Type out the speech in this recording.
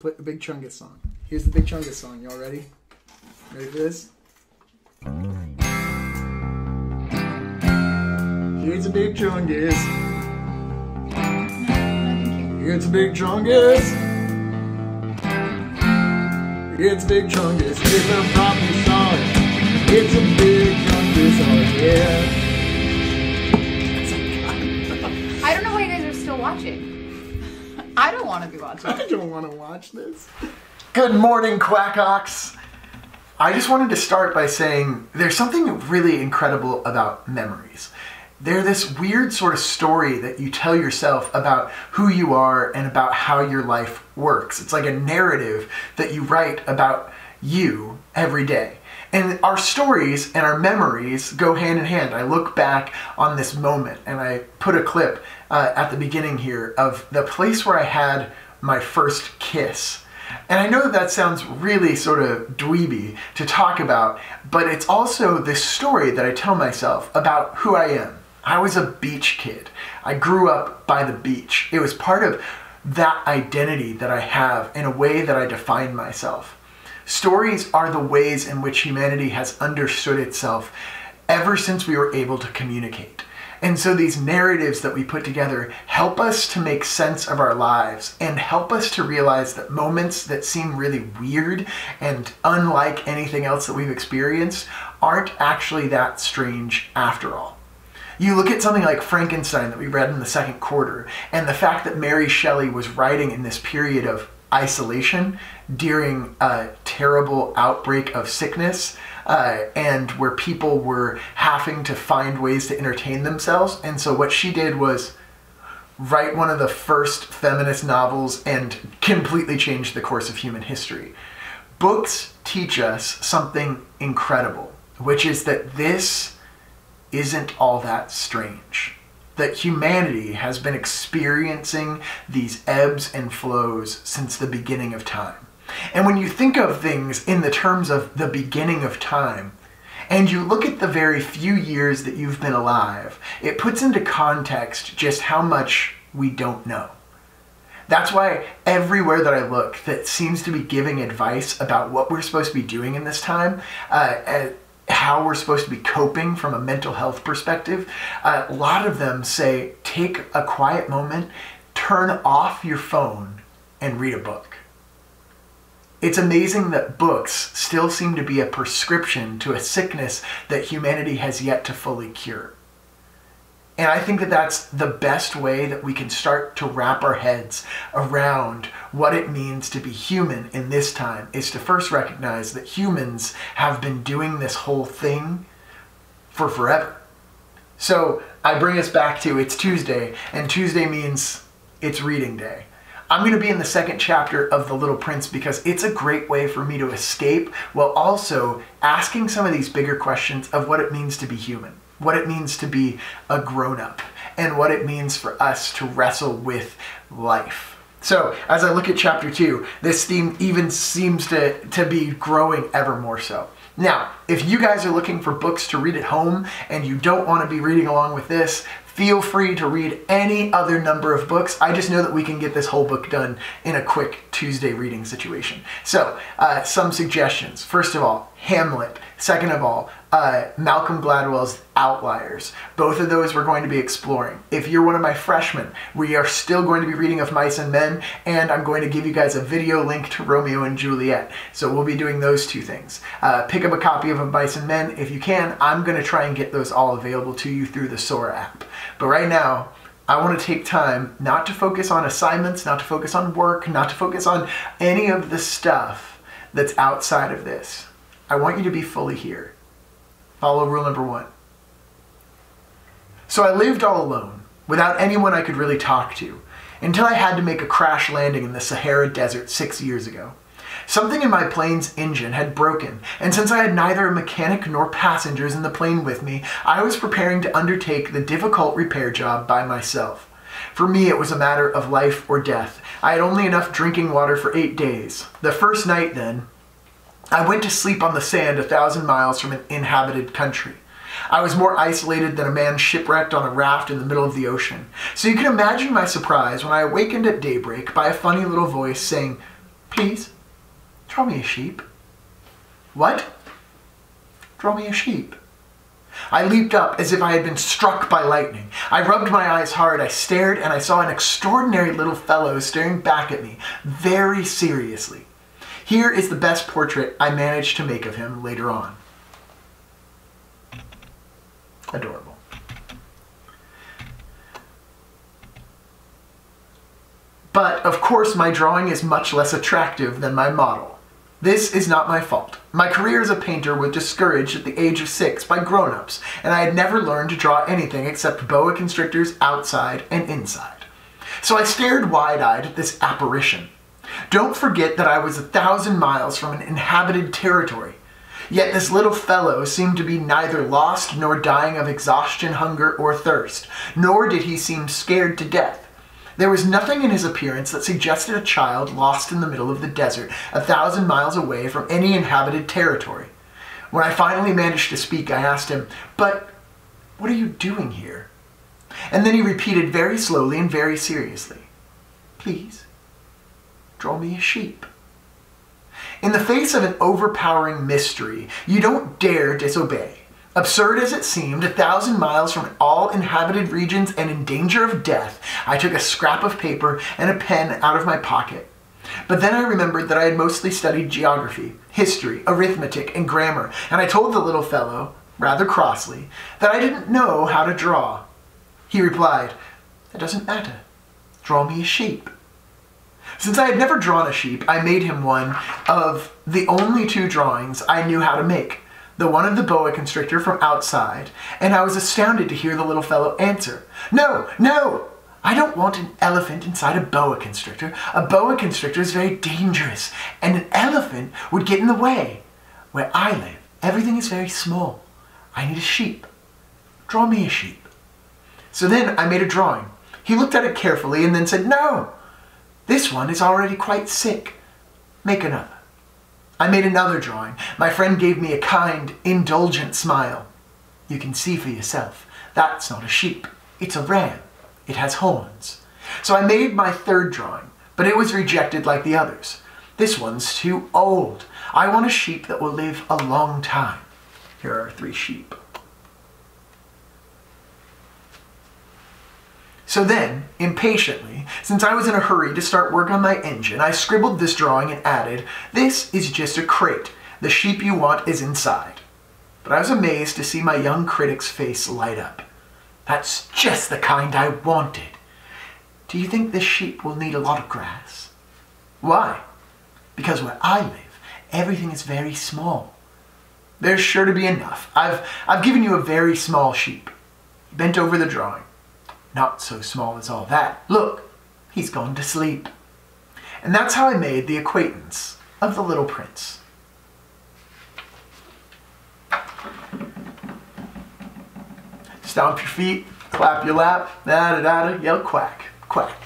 Put the Big Chungus song. Here's the Big Chungus song. Y'all ready? Ready for this? Here's a Big Chungus. It's a Big Chungus. It's Big Chungus. It's a poppy song. It's a Big Chungus song. Yeah. I don't know why you guys are still watching. I don't want to be watching. I don't want to watch this. Good morning, Quackhawks. I just wanted to start by saying there's something really incredible about memories. They're this weird sort of story that you tell yourself about who you are and about how your life works. It's like a narrative that you write about you every day. And our stories and our memories go hand in hand. I look back on this moment and I put a clip at the beginning here of the place where I had my first kiss. And I know that that sounds really sort of dweeby to talk about, but it's also this story that I tell myself about who I am. I was a beach kid. I grew up by the beach. It was part of that identity that I have in a way that I define myself. Stories are the ways in which humanity has understood itself ever since we were able to communicate. And so these narratives that we put together help us to make sense of our lives and help us to realize that moments that seem really weird and unlike anything else that we've experienced aren't actually that strange after all. You look at something like Frankenstein that we read in the second quarter, and the fact that Mary Shelley was writing in this period of isolation during a terrible outbreak of sickness, and where people were having to find ways to entertain themselves. And so what she did was write one of the first feminist novels and completely change the course of human history. Books teach us something incredible, which is that this isn't all that strange. That humanity has been experiencing these ebbs and flows since the beginning of time. And when you think of things in the terms of the beginning of time, and you look at the very few years that you've been alive, it puts into context just how much we don't know. That's why everywhere that I look that seems to be giving advice about what we're supposed to be doing in this time, how we're supposed to be coping from a mental health perspective, a lot of them say, take a quiet moment, turn off your phone, and read a book. It's amazing that books still seem to be a prescription to a sickness that humanity has yet to fully cure. And I think that that's the best way that we can start to wrap our heads around what it means to be human in this time, is to first recognize that humans have been doing this whole thing for forever. So I bring us back to it's Tuesday, and Tuesday means it's reading day. I'm going to be in the second chapter of The Little Prince because it's a great way for me to escape while also asking some of these bigger questions of what it means to be human, what it means to be a grown-up, and what it means for us to wrestle with life. So as I look at chapter 2, this theme even seems to be growing ever more so. Now, if you guys are looking for books to read at home and you don't want to be reading along with this, feel free to read any other number of books. I just know that we can get this whole book done in a quick Tuesday reading situation. So, some suggestions. First of all, Hamlet. Second of all, Malcolm Gladwell's Outliers. Both of those we're going to be exploring. If you're one of my freshmen, we are still going to be reading Of Mice and Men, and I'm going to give you guys a video link to Romeo and Juliet. So we'll be doing those two things. Pick up a copy of Mice and Men if you can. I'm going to try and get those all available to you through the Sora app. But right now, I want to take time not to focus on assignments, not to focus on work, not to focus on any of the stuff that's outside of this. I want you to be fully here. Follow rule number 1. So I lived all alone, without anyone I could really talk to, until I had to make a crash landing in the Sahara Desert 6 years ago. Something in my plane's engine had broken, and since I had neither a mechanic nor passengers in the plane with me, I was preparing to undertake the difficult repair job by myself. For me, it was a matter of life or death. I had only enough drinking water for 8 days. The first night, then, I went to sleep on the sand 1,000 miles from an inhabited country. I was more isolated than a man shipwrecked on a raft in the middle of the ocean. So you can imagine my surprise when I awakened at daybreak by a funny little voice saying, Please, draw me a sheep. What? Draw me a sheep. I leaped up as if I had been struck by lightning. I rubbed my eyes hard, I stared, and I saw an extraordinary little fellow staring back at me, very seriously. Here is the best portrait I managed to make of him later on. Adorable. But, of course, my drawing is much less attractive than my model. This is not my fault. My career as a painter was discouraged at the age of 6 by grown-ups, and I had never learned to draw anything except boa constrictors outside and inside. So I stared wide-eyed at this apparition. Don't forget that I was 1,000 miles from an inhabited territory. Yet this little fellow seemed to be neither lost nor dying of exhaustion, hunger, or thirst, nor did he seem scared to death. There was nothing in his appearance that suggested a child lost in the middle of the desert, 1,000 miles away from any inhabited territory. When I finally managed to speak, I asked him, "But what are you doing here?" And then he repeated very slowly and very seriously, "Please, draw me a sheep." In the face of an overpowering mystery, you don't dare disobey. Absurd as it seemed, 1,000 miles from all inhabited regions and in danger of death, I took a scrap of paper and a pen out of my pocket. But then I remembered that I had mostly studied geography, history, arithmetic, and grammar, and I told the little fellow, rather crossly, that I didn't know how to draw. He replied, "That doesn't matter. Draw me a sheep." Since I had never drawn a sheep, I made him one of the only 2 drawings I knew how to make. The one of the boa constrictor from outside, and I was astounded to hear the little fellow answer, "No, no, I don't want an elephant inside a boa constrictor. A boa constrictor is very dangerous, and an elephant would get in the way. Where I live, everything is very small. I need a sheep. Draw me a sheep." So then I made a drawing. He looked at it carefully and then said, "No, this one is already quite sick. Make another." I made another drawing. My friend gave me a kind, indulgent smile. "You can see for yourself. That's not a sheep. It's a ram. It has horns." So I made my 3rd drawing, but it was rejected like the others. "This one's too old. I want a sheep that will live a long time." Here are 3 sheep. So then, impatiently, since I was in a hurry to start work on my engine, I scribbled this drawing and added, "This is just a crate. The sheep you want is inside." But I was amazed to see my young critic's face light up. "That's just the kind I wanted. Do you think this sheep will need a lot of grass?" "Why?" "Because where I live, everything is very small." "There's sure to be enough. I've given you a very small sheep." He bent over the drawing. "Not so small as all that. Look, he's gone to sleep." And that's how I made the acquaintance of the little prince. Stomp your feet, clap your lap, da-da-da-da, yell quack, quack.